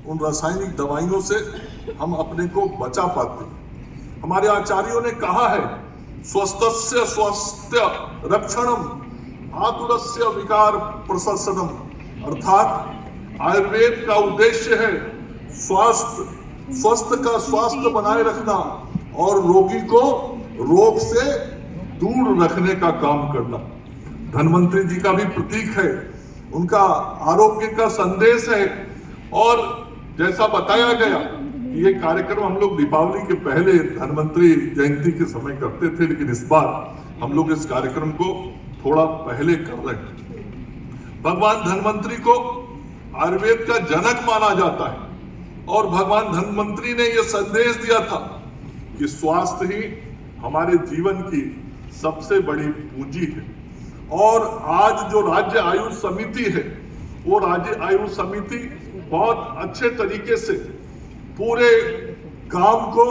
उन रासायनिक दवाइयों से हम अपने को बचा पाते हैं। हमारे आचार्यों ने कहा है, स्वस्थस्य स्वास्थ्य रक्षणम आतुरस्य विकार प्रशमनम, अर्थात आयुर्वेद का उद्देश्य है स्वस्थ का स्वास्थ्य बनाए रखना और रोगी को रोग से दूर रखने का काम करना। धन्वंतरि जी का भी प्रतीक है, उनका आरोग्य का संदेश है। और जैसा बताया गया कि ये कार्यक्रम हम लोग दीपावली के पहले धन्वंतरि जयंती के समय करते थे, लेकिन इस बार हम लोग इस कार्यक्रम को थोड़ा पहले कर रहे हैं। भगवान धन्वंतरि को आयुर्वेद का जनक माना जाता है और भगवान धन्वंतरि ने यह संदेश दिया था कि स्वास्थ्य ही हमारे जीवन की सबसे बड़ी पूंजी है। और आज जो राज्य आयुष समिति है, वो राज्य आयुष समिति बहुत अच्छे तरीके से पूरे काम को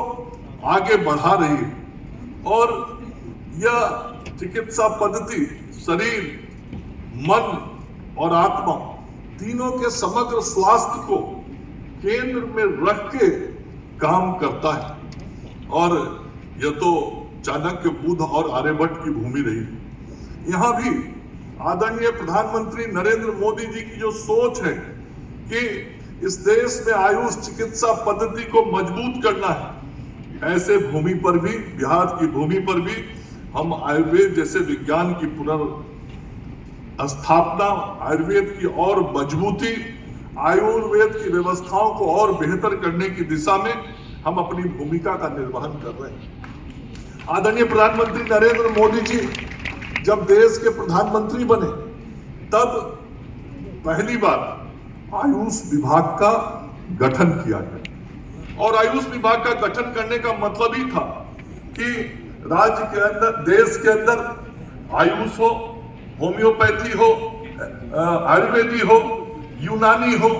आगे बढ़ा रही है। और यह चिकित्सा पद्धति शरीर, मन और आत्मा तीनों के समग्र स्वास्थ्य को केंद्र में रख के काम करता है। और यह तो चाणक्य, बुद्ध और आर्यभट्ट की भूमि रही। यहां भी आदरणीय प्रधानमंत्री नरेंद्र मोदी जी की जो सोच है कि इस देश में आयुष चिकित्सा पद्धति को मजबूत करना है, ऐसे भूमि पर भी, बिहार की भूमि पर भी हम आयुर्वेद जैसे विज्ञान की पुनर्स्थापना, आयुर्वेद की और मजबूती, आयुर्वेद की व्यवस्थाओं को और बेहतर करने की दिशा में हम अपनी भूमिका का निर्वहन कर रहे हैं। आदरणीय प्रधानमंत्री नरेंद्र मोदी जी जब देश के प्रधानमंत्री बने, तब पहली बार आयुष विभाग का गठन किया गया। और आयुष विभाग का गठन करने का मतलब ही था कि राज्य के अंदर, देश के अंदर आयुष हो, होम्योपैथी हो, आयुर्वेदी हो, यूनानी हो,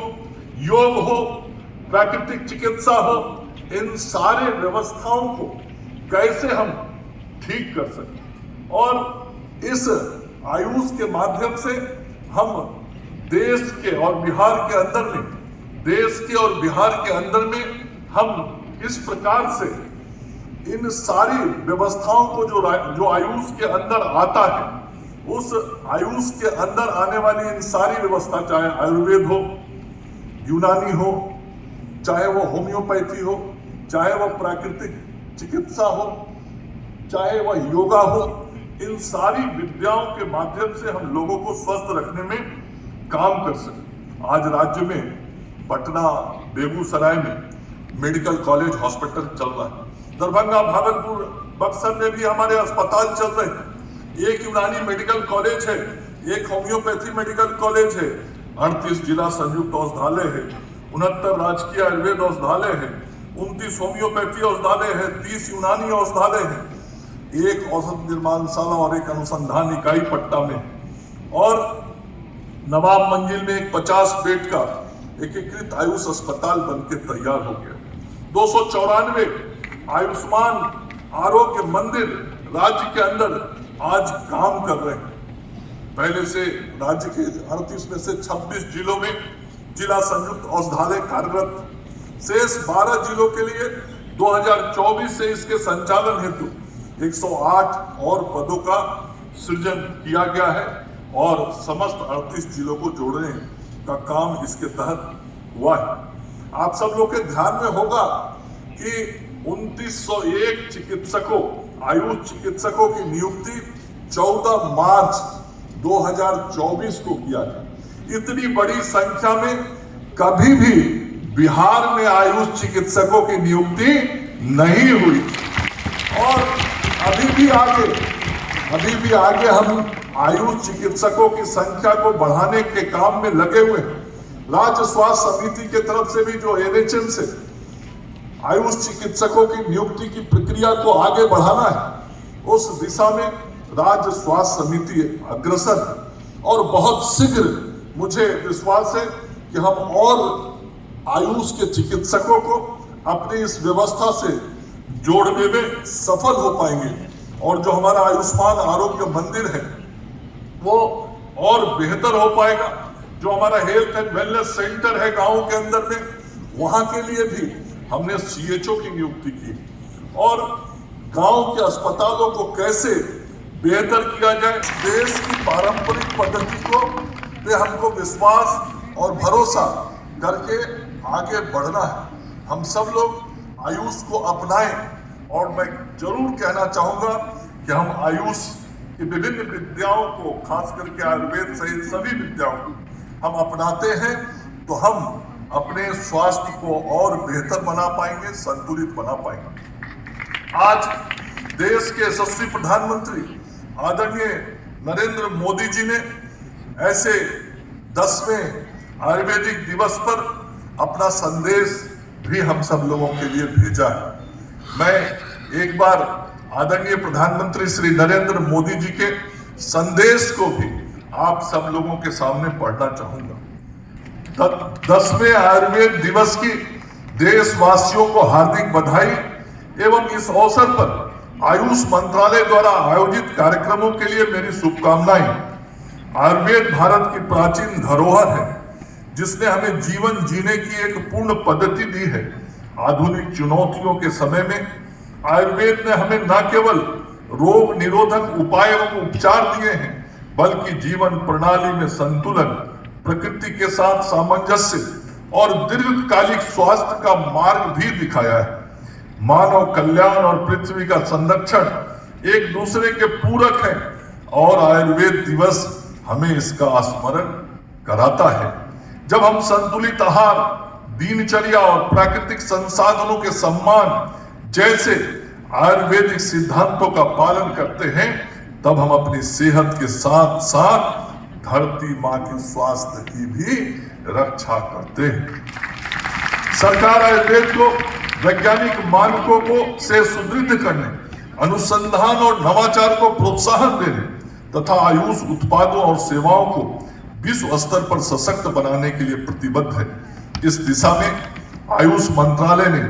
योग हो, प्राकृतिक चिकित्सा हो, इन सारे व्यवस्थाओं को कैसे हम ठीक कर सकें। और इस आयुष के माध्यम से हम देश के और बिहार के अंदर में, देश के और बिहार के अंदर में हम किस प्रकार से इन सारी व्यवस्थाओं को जो आयुष के अंदर आता है, उस आयुष के अंदर आने वाली इन सारी व्यवस्था, चाहे आयुर्वेद हो, यूनानी हो, चाहे वो होम्योपैथी हो, चाहे वह प्राकृतिक चिकित्सा हो, चाहे वह योगा हो, इन सारी विद्याओं के माध्यम से हम लोगों को स्वस्थ रखने में काम कर सकें। आज राज्य में पटना, बेगूसराय में मेडिकल कॉलेज, हॉस्पिटल चल रहा है। दरभंगा, भागलपुर, बक्सर में भी हमारे अस्पताल चल रहे हैं। एक यूनानी मेडिकल कॉलेज है, एक होम्योपैथी मेडिकल कॉलेज है, 38 जिला संयुक्त औषधालय है, 69 राजकीय आयुर्वेद औषधालय है, 29 होम्योपैथी औषधालय है, 30 यूनानी औषधालय है, एक औषध निर्माणशाला और एक अनुसंधान इकाई पट्टा में, और नवाब मंजिल में एक 50 बेड का एकीकृत आयुष अस्पताल बनकर तैयार हो गया। 294 आयुष्मान आरोग्य मंदिर राज्य के अंदर आज काम कर रहे हैं। पहले से राज्य के 38 में से 26 जिलों में जिला संयुक्त औषधालय कार्यरत, शेष 12 जिलों के लिए 2024 से इसके संचालन हेतु 108 और पदों का सृजन किया गया है और समस्त 38 जिलों को जोड़ने का काम इसके तहत हुआ है। आप सब लोग के ध्यान में होगा कि 2901 चिकित्सकों, आयुष चिकित्सकों की नियुक्ति 14 मार्च 2024 को किया गया। इतनी बड़ी संख्या में कभी भी बिहार में आयुष चिकित्सकों की नियुक्ति नहीं हुई। और अभी भी आगे हम आयुष चिकित्सकों की संख्या को बढ़ाने के काम में लगे हुए हैं। राज्य स्वास्थ्य समिति के तरफ से भी जो NHM से आयुष चिकित्सकों की नियुक्ति की प्रक्रिया को आगे बढ़ाना है, उस दिशा में राज्य स्वास्थ्य समिति अग्रसर है। और बहुत शीघ्र मुझे विश्वास है कि हम और आयुष के चिकित्सकों को अपनी इस व्यवस्था से जोड़ने में सफल हो पाएंगे और जो हमारा आयुष्मान आरोग्य मंदिर है वो और बेहतर हो पाएगा। जो हमारा हेल्थ एंड वेलनेस सेंटर है गांवों के अंदर में, वहां के लिए भी हमने CHO की नियुक्ति की और गांव के अस्पतालों को कैसे बेहतर किया जाए, देश की पारंपरिक पद्धति को पे हमको विश्वास और भरोसा करके आगे बढ़ना है। हम सब लोग आयुष को अपनाएं और मैं जरूर कहना चाहूंगा कि हम आयुष की विभिन्न विद्याओं को, खास करके आयुर्वेद सहित सभी विद्याओं को हम अपनाते हैं तो हम अपने स्वास्थ्य को और बेहतर बना पाएंगे, संतुलित बना पाएंगे। आज देश के यशस्वी प्रधानमंत्री आदरणीय नरेंद्र मोदी जी ने ऐसे 10वें आयुर्वेदिक दिवस पर अपना संदेश भी हम सब लोगों के लिए भेजा है। मैं एक बार आदरणीय प्रधानमंत्री श्री नरेंद्र मोदी जी के संदेश को भी आप सब लोगों के सामने पढ़ना चाहूंगा। 10वें आयुर्वेद दिवस की देशवासियों को हार्दिक बधाई एवं इस अवसर पर आयुष मंत्रालय द्वारा आयोजित कार्यक्रमों के लिए मेरी शुभकामनाएं। आयुर्वेद भारत की प्राचीन धरोहर है जिसने हमें जीवन जीने की एक पूर्ण पद्धति दी है। आधुनिक चुनौतियों के समय में आयुर्वेद ने हमें न केवल रोग निरोधक उपाय एवं उपचार दिए हैं बल्कि जीवन प्रणाली में संतुलन, प्रकृति के साथ सामंजस्य और दीर्घकालिक स्वास्थ्य का मार्ग भी दिखाया है। मानव कल्याण और पृथ्वी का संरक्षण एक दूसरे के पूरक हैं और आयुर्वेद दिवस हमें इसका स्मरण कराता है। जब हम संतुलित आहार, दिनचर्या और प्राकृतिक संसाधनों के सम्मान जैसे आयुर्वेदिक सिद्धांतों का पालन करते हैं तब हम अपनी सेहत के साथ साथ धरती मां के स्वास्थ्य की भी रक्षा करते हैं। सरकार आयुर्वेद को वैज्ञानिक मानकों को से सुदृढ़ करने, अनुसंधान और नवाचार को प्रोत्साहन देने तथा आयुष उत्पादों और सेवाओं को विश्व स्तर पर सशक्त बनाने के लिए प्रतिबद्ध है। इस दिशा में आयुष मंत्रालय ने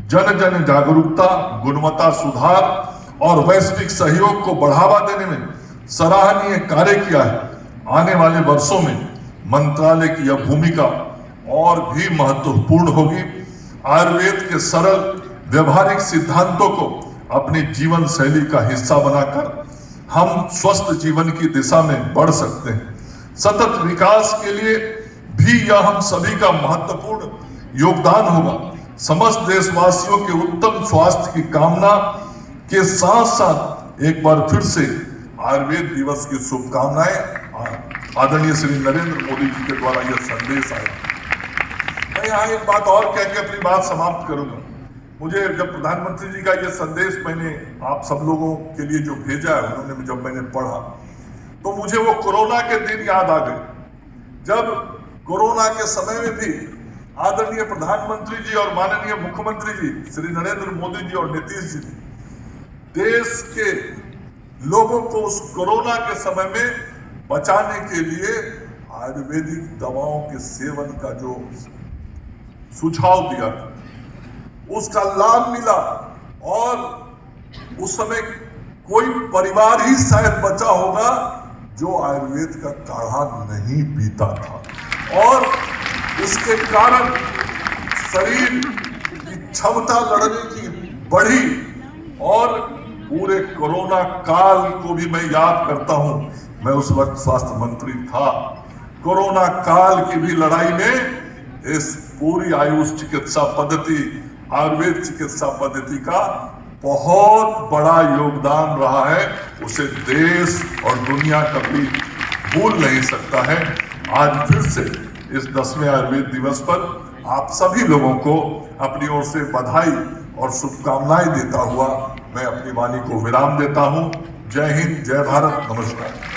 जन जन जागरूकता, गुणवत्ता सुधार और वैश्विक सहयोग को बढ़ावा देने में सराहनीय कार्य किया है। आने वाले वर्षों में मंत्रालय की यह भूमिका और भी महत्वपूर्ण होगी। आयुर्वेद के सरल व्यवहारिक सिद्धांतों को अपनी जीवन शैली का हिस्सा बनाकर हम स्वस्थ जीवन की दिशा में बढ़ सकते हैं। सतत विकास के लिए भी यह हम सभी का महत्वपूर्ण योगदान होगा। समस्त देशवासियों के उत्तम स्वास्थ्य की कामना के साथ साथ एक बार फिर से आयुर्वेद दिवस की शुभकामनाएं। आदरणीय श्री नरेंद्र मोदी जी के द्वारा यह संदेश आया। मैं यहाँ एक बात और कह के अपनी बात समाप्त करूंगा। मुझे जब प्रधानमंत्री जी का यह संदेश मैंने आप सब लोगों के लिए जो भेजा है, उन्होंने जब मैंने पढ़ा तो मुझे वो कोरोना के दिन याद आ गए, जब कोरोना के समय में भी आदरणीय प्रधानमंत्री जी और माननीय मुख्यमंत्री जी श्री नरेंद्र मोदी जी और नीतीश जी देश के लोगों को उस कोरोना के समय में बचाने के लिए आयुर्वेदिक दवाओं के सेवन का जो सुझाव दिया था उसका लाभ मिला और उस समय कोई परिवार ही शायद बचा होगा जो आयुर्वेद का काढ़ा नहीं पीता था और इसके कारण शरीर की क्षमता लड़ने की बढ़ी और पूरे कोरोना काल को भी मैं याद करता हूं। मैं उस वक्त स्वास्थ्य मंत्री था। कोरोना काल की भी लड़ाई में इस पूरी आयुष चिकित्सा पद्धति, आयुर्वेद चिकित्सा पद्धति का बहुत बड़ा योगदान रहा है। उसे देश और दुनिया कभी भूल नहीं सकता है। आज फिर से इस 10वें आयुर्वेद दिवस पर आप सभी लोगों को अपनी ओर से बधाई और शुभकामनाएं देता हुआ मैं अपनी वाणी को विराम देता हूं। जय हिंद, जय भारत, नमस्कार।